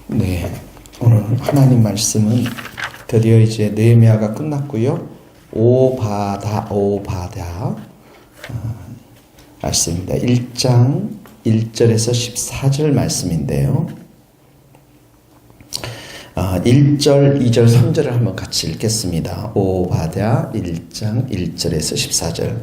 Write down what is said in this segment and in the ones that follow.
네, 오늘 하나님 말씀은 드디어 이제 느헤미야가 끝났고요. 오바다 말씀입니다. 1장 1절에서 14절 말씀인데요. 1절, 2절, 3절을 한번 같이 읽겠습니다. 오바댜 1장 1절에서 14절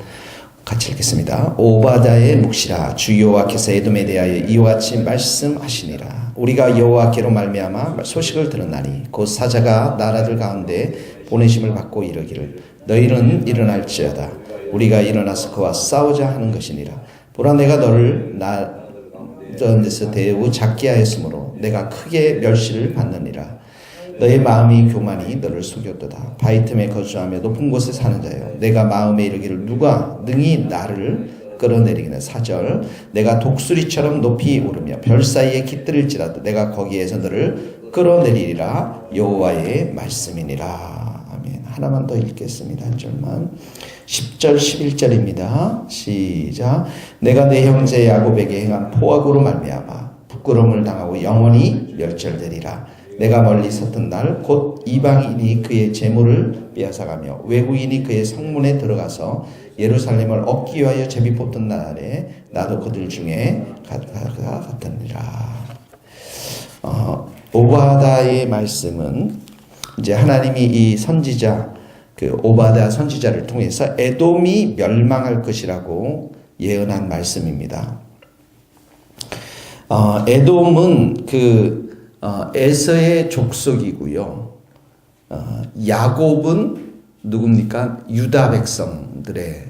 같이 읽겠습니다. 오바댜의 묵시라, 주 여호와께서 에돔에 대하여 이와 같이 말씀하시니라. 우리가 여호와께로 말미암아 소식을 들었나니 곧 사자가 나라들 가운데 보내심을 받고 이르기를 너희는 일어날지어다. 우리가 일어나서 그와 싸우자 하는 것이니라. 보라, 내가 너를 나던 데서 대우 작게 하였으므로 내가 크게 멸시를 받느니라. 너의 마음이 교만이 너를 속였도다. 바위 틈에 거주하며 높은 곳에 사는 자여, 내가 마음에 이르기를 누가 능히 나를 끌어내리기는. 4절, 내가 독수리처럼 높이 오르며 별 사이에 깃들일지라도 내가 거기에서 너를 끌어내리리라. 여호와의 말씀이니라. 아멘. 하나만 더 읽겠습니다. 한 절만. 10절 11절입니다. 시작. 내가 내 형제 야곱에게 행한 포악으로 말미암아 부끄러움을 당하고 영원히 멸절되리라. 내가 멀리 섰던 날 곧 이방인이 그의 재물을 빼앗아가며 외국인이 그의 성문에 들어가서 예루살렘을 얻기 위하여 제비 뽑던 날에 나도 그들 중에 같으니라. 오바댜의 말씀은 이제 하나님이 이 선지자 오바댜 선지자를 통해서 에돔이 멸망할 것이라고 예언한 말씀입니다. 에돔은 에서의 족속이고요. 야곱은 누굽니까? 유다 백성들의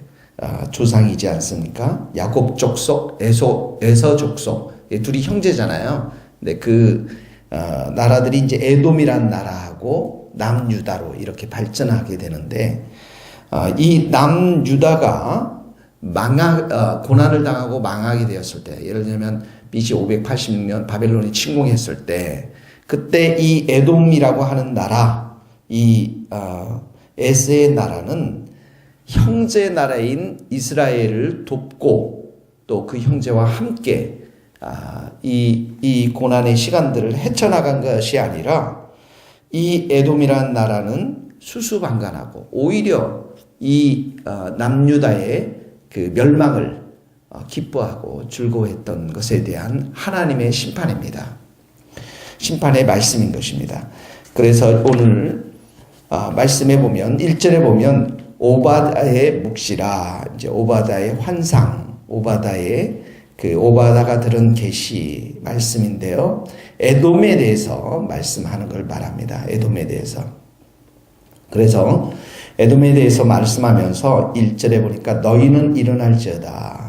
조상이지 않습니까? 야곱 족속, 에서 족속, 둘이 형제잖아요. 근데 나라들이 이제 에돔이란 나라하고 남유다로 이렇게 발전하게 되는데, 이 남유다가 고난을 당하고 망하게 되었을 때, 예를 들면 BC 586년 바벨론이 침공했을 때, 그때 이 에돔이라고 하는 나라, 에스의 나라는 형제 나라인 이스라엘을 돕고 또 그 형제와 함께 이 고난의 시간들을 헤쳐나간 것이 아니라, 이 에돔이라는 나라는 수수방관하고 오히려 이 남유다의 멸망을 기뻐하고 즐거워했던 것에 대한 하나님의 심판입니다. 심판의 말씀인 것입니다. 그래서 오늘 말씀에 보면 1절에 보면 오바댜의 묵시라, 이제 오바댜의 환상, 오바댜가 들은 계시 말씀인데요. 에돔에 대해서 말씀하는 걸 말합니다. 에돔에 대해서. 그래서 에돔에 대해서 말씀하면서 1절에 보니까 너희는 일어날지어다.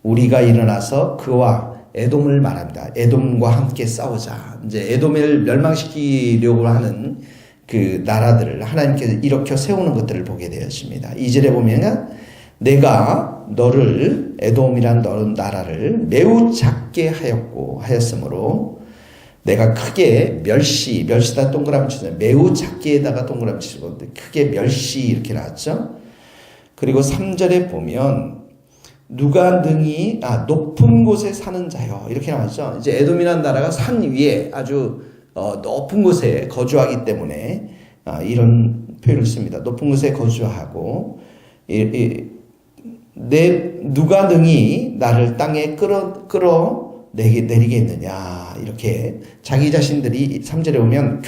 우리가 일어나서 그와 에돔을 말합니다. 에돔과 함께 싸우자. 이제 에돔을 멸망시키려고 하는 그 나라들을 하나님께서 일으켜 세우는 것들을 보게 되었습니다. 2절에 보면 내가 너를, 에돔이란 너는 나라를 매우 작게 하였으므로 내가 크게 멸시다 동그라미 치죠. 매우 작게에다가 동그라미 치고 크게 멸시 이렇게 나왔죠. 그리고 3절에 보면 누가 능히 높은 곳에 사는 자요 이렇게 나왔죠. 이제 에돔이라는 나라가 산 위에 아주 높은 곳에 거주하기 때문에 이런 표현을 씁니다. 높은 곳에 거주하고 누가 능히 나를 땅에 끌어내리겠느냐 이렇게 자기 자신들이 3절에 보면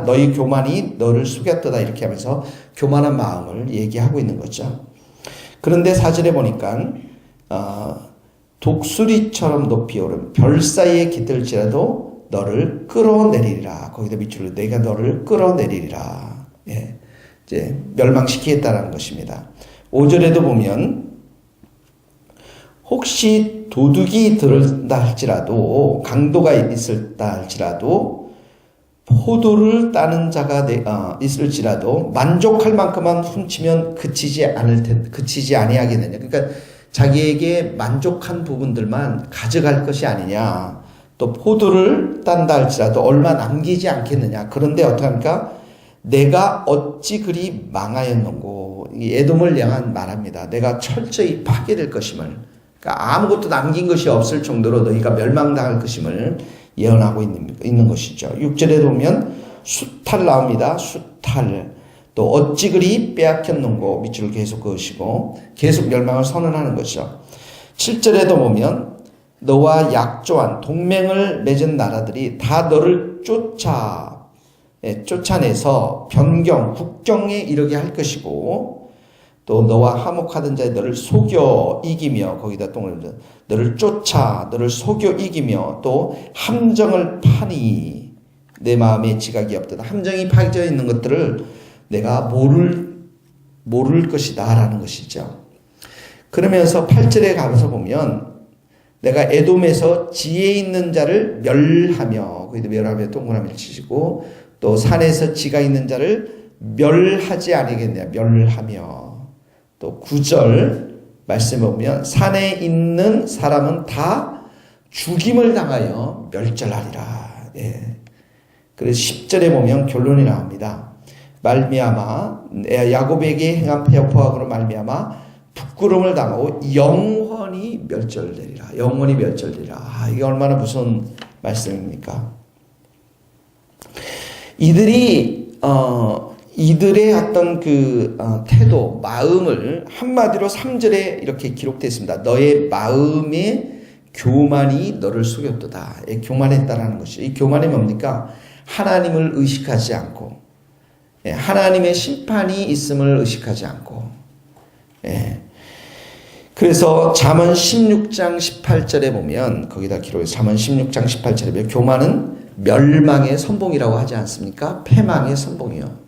너희 교만이 너를 속였도다 이렇게 하면서 교만한 마음을 얘기하고 있는 거죠. 그런데 4절에 보니까 독수리처럼 높이 오른 별 사이에 깃들지라도 너를 끌어내리리라. 거기다 밑줄로 내가 너를 끌어내리리라. 예, 이제 멸망시키겠다라는 것입니다. 5절에도 보면 혹시 도둑이 들었다 할지라도, 강도가 있을다 할지라도, 포도를 따는 자가 있을지라도 만족할 만큼만 훔치면 그치지 아니하겠느냐. 그러니까 자기에게 만족한 부분들만 가져갈 것이 아니냐. 또 포도를 딴다 할지라도 얼마 남기지 않겠느냐. 그런데 어떡합니까? 내가 어찌 그리 망하였는고. 이 에돔을 향한 말합니다. 내가 철저히 파괴될 것임을. 그러니까 아무것도 남긴 것이 없을 정도로 너희가 멸망당할 것임을 예언하고 있는 것이죠. 6절에 보면 수탈 나옵니다. 수탈. 또 어찌 그리 빼앗겼는고 밑줄 계속 그으시고 계속 멸망을 선언하는 것이죠. 7절에도 보면 너와 약조한 동맹을 맺은 나라들이 다 너를 쫓아내서 변경, 국경에 이르게 할 것이고 또 너와 화목하던 자에 너를 속여 이기며 거기다 똥을 너를 쫓아 너를 속여 이기며 또 함정을 파니 내 마음에 지각이 없도다. 함정이 파져 있는 것들을 내가 모를 것이다 라는 것이죠. 그러면서 8절에 가서 보면 내가 에돔에서 지혜 있는 자를 멸하며 거기도 멸하며 동그라미를 치시고 또 산에서 지가 있는 자를 멸하지 아니겠냐 멸하며 또 9절 말씀에 보면 산에 있는 사람은 다 죽임을 당하여 멸절하리라. 예. 그래서 10절에 보면 결론이 나옵니다. 말미암아 야곱에게 행한 포악으로 말미암아 부끄러움을 당하고 영원히 멸절되리라. 영원히 멸절되리라. 이게 얼마나 무서운 말씀입니까? 이들의 어떤 태도, 마음을 한마디로 3절에 이렇게 기록되어 있습니다. 너의 마음의 교만이 너를 속였도다. 교만했다라는 것이. 이 교만이 뭡니까? 하나님을 의식하지 않고, 하나님의 심판이 있음을 의식하지 않고, 그래서 잠언 16장 18절에 보면 거기다 기록해 잠언 16장 18절에 보면 교만은 멸망의 선봉이라고 하지 않습니까? 패망의 선봉이요.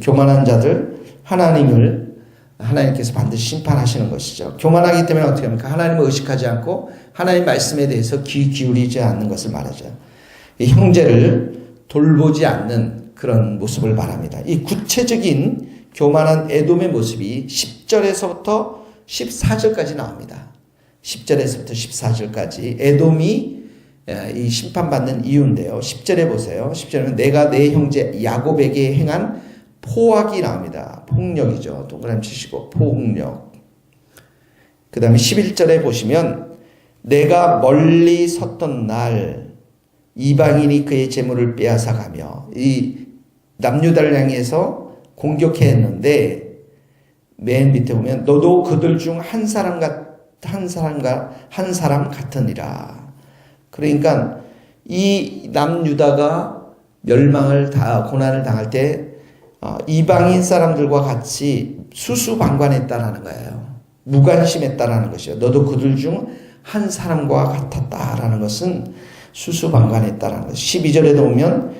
교만한 자들 하나님께서 반드시 심판하시는 것이죠. 교만하기 때문에 어떻게 합니까? 하나님을 의식하지 않고 하나님 말씀에 대해서 귀 기울이지 않는 것을 말하죠. 형제를 돌보지 않는 그런 모습을 말합니다. 이 구체적인 교만한 에돔의 모습이 10절에서부터 14절까지 나옵니다. 10절에서부터 14절까지 에돔이 이 심판받는 이유인데요. 10절에 보세요. 10절에는 내가 내 형제 야곱에게 행한 포악이 나옵니다. 폭력이죠. 동그라미 치시고 폭력. 그 다음에 11절에 보시면 내가 멀리 섰던 날 이방인이 그의 재물을 빼앗아 가며 이 남유다를 향해서 공격했는데 맨 밑에 보면 너도 그들 중 한 사람 같으니라. 그러니까 이 남유다가 고난을 당할 때 이방인 사람들과 같이 수수방관했다라는 거예요. 무관심했다라는 것이요. 너도 그들 중 한 사람과 같았다라는 것은 수수방관했다라는 것. 12절에도 보면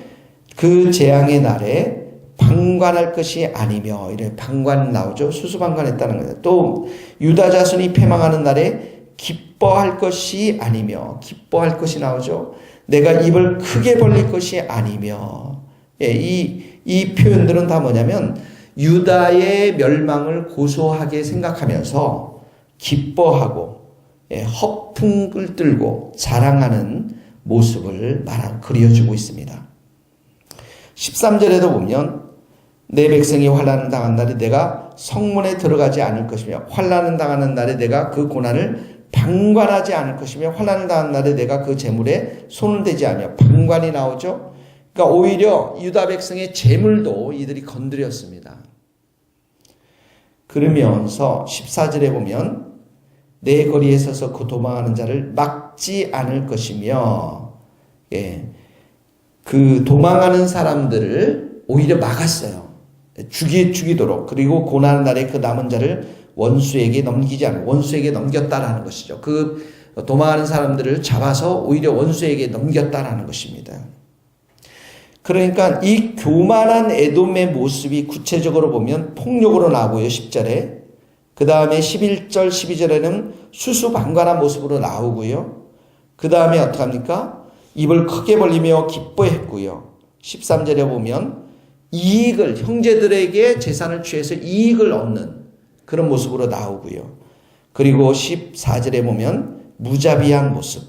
그 재앙의 날에 방관할 것이 아니며 이래 방관 나오죠. 수수방관했다는 거예요. 또 유다 자손이 패망하는 날에 기뻐할 것이 아니며 기뻐할 것이 나오죠. 내가 입을 크게 벌릴 것이 아니며 이 표현들은 다 뭐냐면 유다의 멸망을 고소하게 생각하면서 기뻐하고 허풍을 들고 자랑하는 모습을 그려주고 있습니다. 13절에도 보면 내 백성이 환난을 당한 날에 내가 성문에 들어가지 않을 것이며 환난을 당하는 날에 내가 그 고난을 방관하지 않을 것이며 환난을 당한 날에 내가 그 재물에 손을 대지 않으며 방관이 나오죠. 그러니까 오히려 유다 백성의 재물도 이들이 건드렸습니다. 그러면서 14절에 보면 내 거리에 서서 그 도망하는 자를 막지 않을 것이며 그 도망하는 사람들을 오히려 막았어요. 죽이도록. 그리고 고난의 날에 그 남은 자를 원수에게 넘겼다라는 것이죠. 그 도망하는 사람들을 잡아서 오히려 원수에게 넘겼다라는 것입니다. 그러니까 이 교만한 에돔의 모습이 구체적으로 보면 폭력으로 나오고요. 10절에. 그 다음에 11절, 12절에는 수수방관한 모습으로 나오고요. 그 다음에 어떡합니까? 입을 크게 벌리며 기뻐했고요. 13절에 보면 형제들에게 재산을 취해서 이익을 얻는 그런 모습으로 나오고요. 그리고 14절에 보면 무자비한 모습.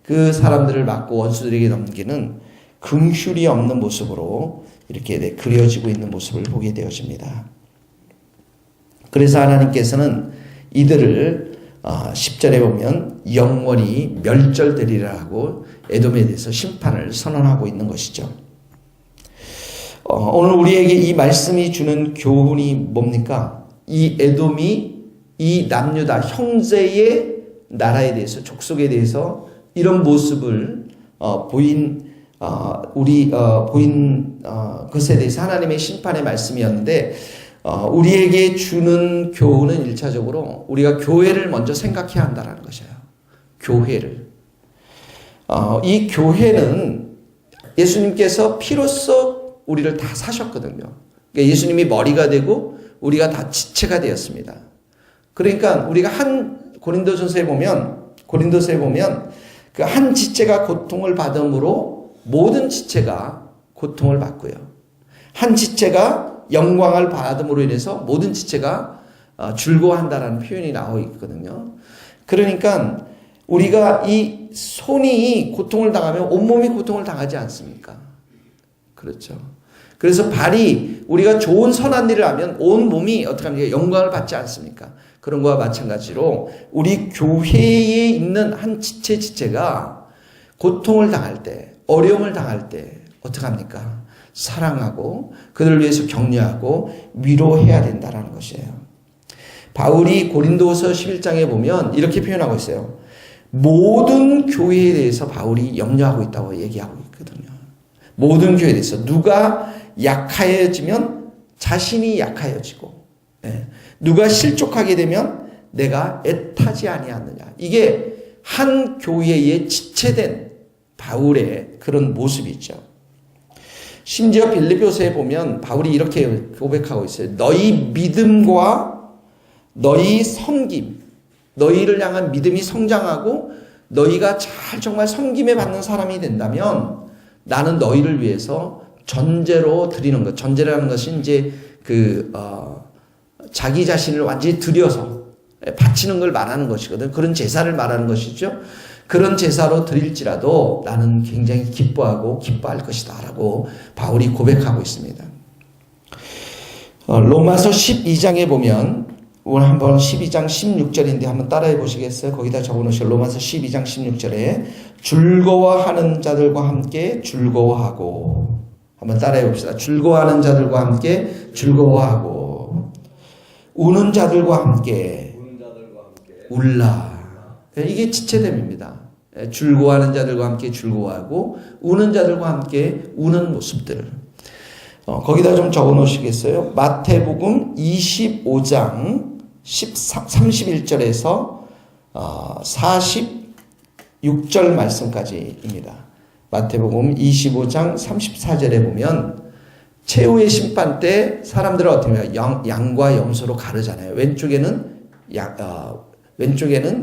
그 사람들을 막고 원수들에게 넘기는 긍휼이 없는 모습으로 이렇게 그려지고 있는 모습을 보게 되어집니다. 그래서 하나님께서는 이들을 10절에 보면 영원히 멸절되리라 하고 에돔에 대해서 심판을 선언하고 있는 것이죠. 오늘 우리에게 이 말씀이 주는 교훈이 뭡니까? 이 에돔이 이 남유다 형제의 나라에 대해서, 족속에 대해서 이런 모습을 보인 것에 대해서 하나님의 심판의 말씀이었는데, 우리에게 주는 교훈은 1차적으로 우리가 교회를 먼저 생각해야 한다는 것이에요. 교회를. 이 교회는 예수님께서 피로써 우리를 다 사셨거든요. 그러니까 예수님이 머리가 되고 우리가 다 지체가 되었습니다. 그러니까 우리가 고린도서에 보면 그 한 지체가 고통을 받음으로 모든 지체가 고통을 받고요. 한 지체가 영광을 받음으로 인해서 모든 지체가 즐거워한다라는 표현이 나오고 있거든요. 그러니까 우리가 이 손이 고통을 당하면 온몸이 고통을 당하지 않습니까? 그렇죠. 그래서 발이 우리가 좋은 선한 일을 하면 온 몸이 어떻게 합니까? 영광을 받지 않습니까? 그런 거와 마찬가지로 우리 교회에 있는 한 지체가 고통을 당할 때, 어려움을 당할 때 어떻게 합니까? 사랑하고 그들을 위해서 격려하고 위로해야 된다는 것이에요. 바울이 고린도서 11장에 보면 이렇게 표현하고 있어요. 모든 교회에 대해서 바울이 염려하고 있다고 얘기하고 있거든요. 모든 교회에 대해서 누가 약하여지면 자신이 약하여지고, 누가 실족하게 되면 내가 애타지 아니하느냐. 이게 한 교회에 지체된 바울의 그런 모습이죠. 심지어 빌립보서에 보면 바울이 이렇게 고백하고 있어요. 너희 믿음과 너희 섬김, 너희를 향한 믿음이 성장하고 너희가 잘 정말 섬김에 받는 사람이 된다면 나는 너희를 위해서 전제로 드리는 것. 전제라는 것이 이제 자기 자신을 완전히 들여서 바치는 걸 말하는 것이거든. 그런 제사를 말하는 것이죠. 그런 제사로 드릴지라도 나는 굉장히 기뻐하고 기뻐할 것이다 라고 바울이 고백하고 있습니다. 로마서 12장에 보면 오늘 한번 12장 16절인데 한번 따라해 보시겠어요? 거기다 적어놓으시죠. 로마서 12장 16절에 즐거워하는 자들과 함께 즐거워하고, 한번 따라해 봅시다. 즐거워하는 자들과 함께 즐거워하고 우는 자들과 함께 울라. 이게 지체됨입니다. 즐거워하는 자들과 함께 즐거워하고 우는 자들과 함께 우는 모습들. 거기다 좀 적어 놓으시겠어요? 마태복음 25장 31절에서 46절 말씀까지입니다. 마태복음 25장 34절에 보면 최후의 심판 때 사람들을 어떻게 해요? 양과 염소로 가르잖아요. 왼쪽에는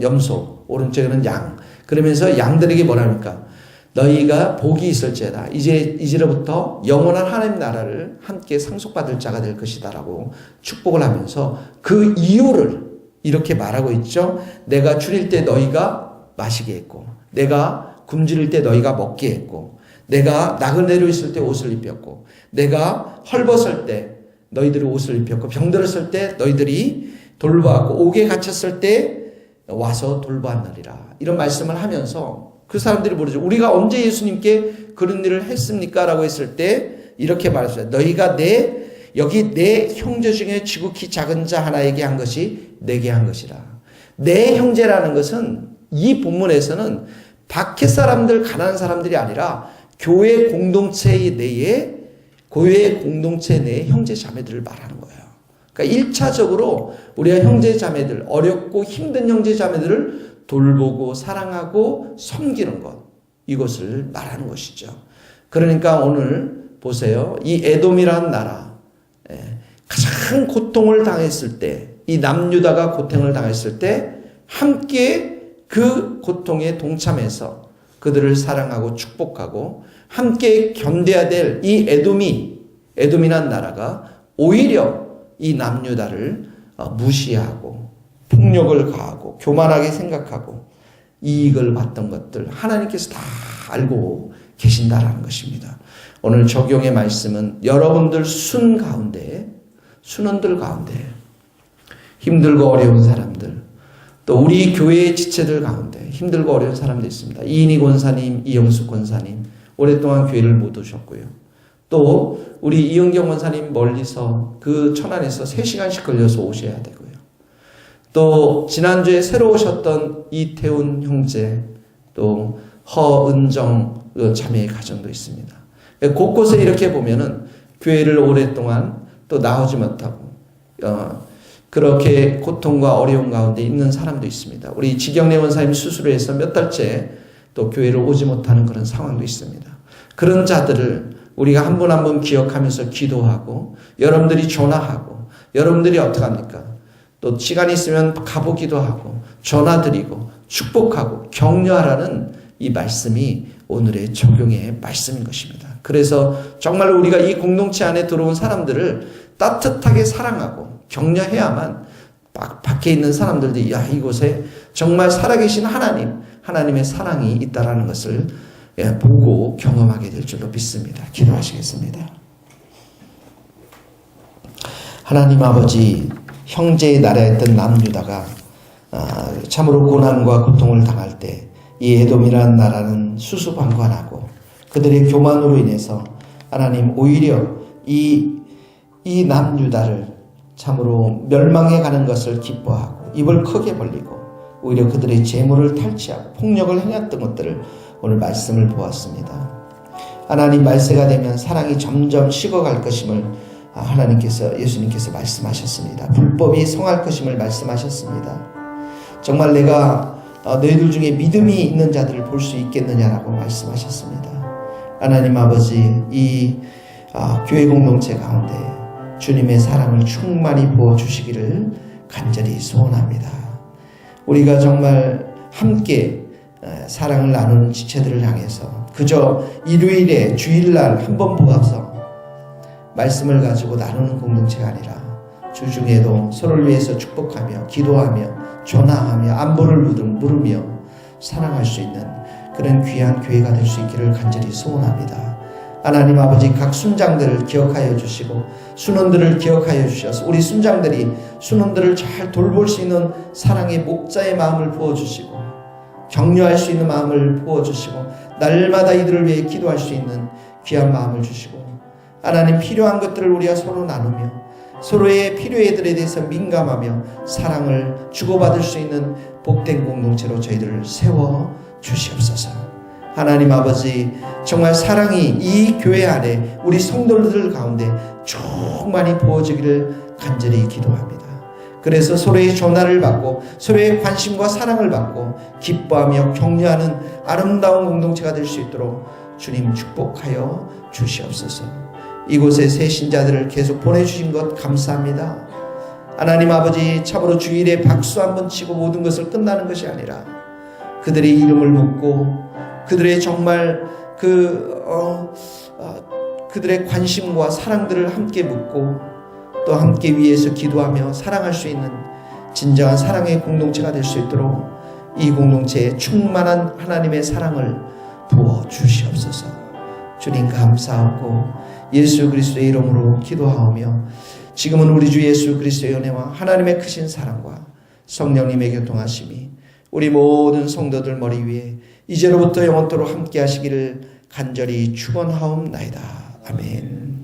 염소, 오른쪽에는 양. 그러면서 양들에게 뭐랍니까? 너희가 복이 있을지어다. 이제로부터 영원한 하나님 나라를 함께 상속받을 자가 될 것이다 라고 축복을 하면서 그 이유를 이렇게 말하고 있죠. 내가 줄일 때 너희가 마시게 했고, 내가 굶주릴 때 너희가 먹게 했고, 내가 나그네로 있을 때 옷을 입혔고, 내가 헐벗을 때 너희들이 옷을 입혔고, 병들었을 때 너희들이 돌보았고, 옥에 갇혔을 때 와서 돌보았느니라. 이런 말씀을 하면서 그 사람들이 모르죠. 우리가 언제 예수님께 그런 일을 했습니까? 라고 했을 때 이렇게 말했어요. 너희가 여기 내 형제 중에 지극히 작은 자 하나에게 한 것이 내게 한 것이라. 내 형제라는 것은 이 본문에서는 밖에 사람들, 가난한 사람들이 아니라 교회 공동체 내에 형제 자매들을 말하는 거예요. 그러니까 1차적으로 우리가 형제 자매들, 어렵고 힘든 형제 자매들을 돌보고 사랑하고 섬기는 것, 이것을 말하는 것이죠. 그러니까 오늘 보세요. 이 에돔이라는 나라, 가장 고통을 당했을 때, 이 남유다가 고통을 당했을 때 함께 그 고통에 동참해서 그들을 사랑하고 축복하고 함께 견뎌야 될 이 에돔이란 나라가 오히려 이 남유다를 무시하고 폭력을 가하고 교만하게 생각하고 이익을 받던 것들 하나님께서 다 알고 계신다라는 것입니다. 오늘 적용의 말씀은 여러분들 순원들 가운데 힘들고 어려운 사람들, 또 우리 교회의 지체들 가운데 힘들고 어려운 사람도 있습니다. 이인희 권사님, 이영숙 권사님 오랫동안 교회를 못 오셨고요. 또 우리 이은경 권사님 멀리서 그 천안에서 3시간씩 걸려서 오셔야 되고요. 또 지난주에 새로 오셨던 이태훈 형제, 또 허은정 자매의 가정도 있습니다. 곳곳에 이렇게 보면은 교회를 오랫동안 또 나오지 못하고 그렇게 고통과 어려움 가운데 있는 사람도 있습니다. 우리 지경래 원사님 수술을 해서 몇 달째 또 교회를 오지 못하는 그런 상황도 있습니다. 그런 자들을 우리가 한 분 한 분 기억하면서 기도하고, 여러분들이 전화하고, 여러분들이 어떡합니까? 또 시간이 있으면 가보기도 하고, 전화드리고, 축복하고, 격려하라는 이 말씀이 오늘의 적용의 말씀인 것입니다. 그래서 정말 우리가 이 공동체 안에 들어온 사람들을 따뜻하게 사랑하고 격려해야만 밖에 있는 사람들도 이곳에 정말 살아계신 하나님의 사랑이 있다라는 것을 보고 경험하게 될 줄로 믿습니다. 기도하시겠습니다. 하나님 아버지, 형제의 나라였던 남유다가 참으로 고난과 고통을 당할 때 이 에돔이라는 나라는 수수방관하고 그들의 교만으로 인해서 하나님 오히려 이 남유다를 참으로 멸망해 가는 것을 기뻐하고 입을 크게 벌리고 오히려 그들의 재물을 탈취하고 폭력을 행했던 것들을 오늘 말씀을 보았습니다. 하나님 말세가 되면 사랑이 점점 식어갈 것임을 예수님께서 말씀하셨습니다. 불법이 성할 것임을 말씀하셨습니다. 정말 내가 너희들 중에 믿음이 있는 자들을 볼 수 있겠느냐라고 말씀하셨습니다. 하나님 아버지, 이 교회 공동체 가운데 주님의 사랑을 충만히 부어주시기를 간절히 소원합니다. 우리가 정말 함께 사랑을 나누는 지체들을 향해서 그저 일요일에 주일날 한번 모아서 말씀을 가지고 나누는 공동체가 아니라 주중에도 서로를 위해서 축복하며 기도하며 전화하며 안부를 물으며 사랑할 수 있는 그런 귀한 교회가 될 수 있기를 간절히 소원합니다. 하나님 아버지, 각 순장들을 기억하여 주시고 순원들을 기억하여 주셔서 우리 순원들을 잘 돌볼 수 있는 사랑의 목자의 마음을 부어주시고 격려할 수 있는 마음을 부어주시고 날마다 이들을 위해 기도할 수 있는 귀한 마음을 주시고 하나님 필요한 것들을 우리가 서로 나누며 서로의 필요들에 대해서 민감하며 사랑을 주고받을 수 있는 복된 공동체로 저희들을 세워 주시옵소서. 하나님 아버지, 정말 사랑이 이 교회 안에 우리 성도들 가운데 충만히 부어지기를 간절히 기도합니다. 그래서 서로의 전화를 받고 서로의 관심과 사랑을 받고 기뻐하며 격려하는 아름다운 공동체가 될 수 있도록 주님 축복하여 주시옵소서. 이곳에 새 신자들을 계속 보내주신 것 감사합니다. 하나님 아버지, 참으로 주일에 박수 한번 치고 모든 것을 끝나는 것이 아니라 그들의 이름을 묻고 그들의 정말 그들의 관심과 사랑들을 함께 묻고 또 함께 위해서 기도하며 사랑할 수 있는 진정한 사랑의 공동체가 될 수 있도록 이 공동체에 충만한 하나님의 사랑을 부어 주시옵소서. 주님 감사하고 예수 그리스도의 이름으로 기도하오며 지금은 우리 주 예수 그리스도의 은혜와 하나님의 크신 사랑과 성령님의 교통하심이 우리 모든 성도들 머리 위에 이제로부터 영원토록 함께 하시기를 간절히 축원하옵나이다. 아멘.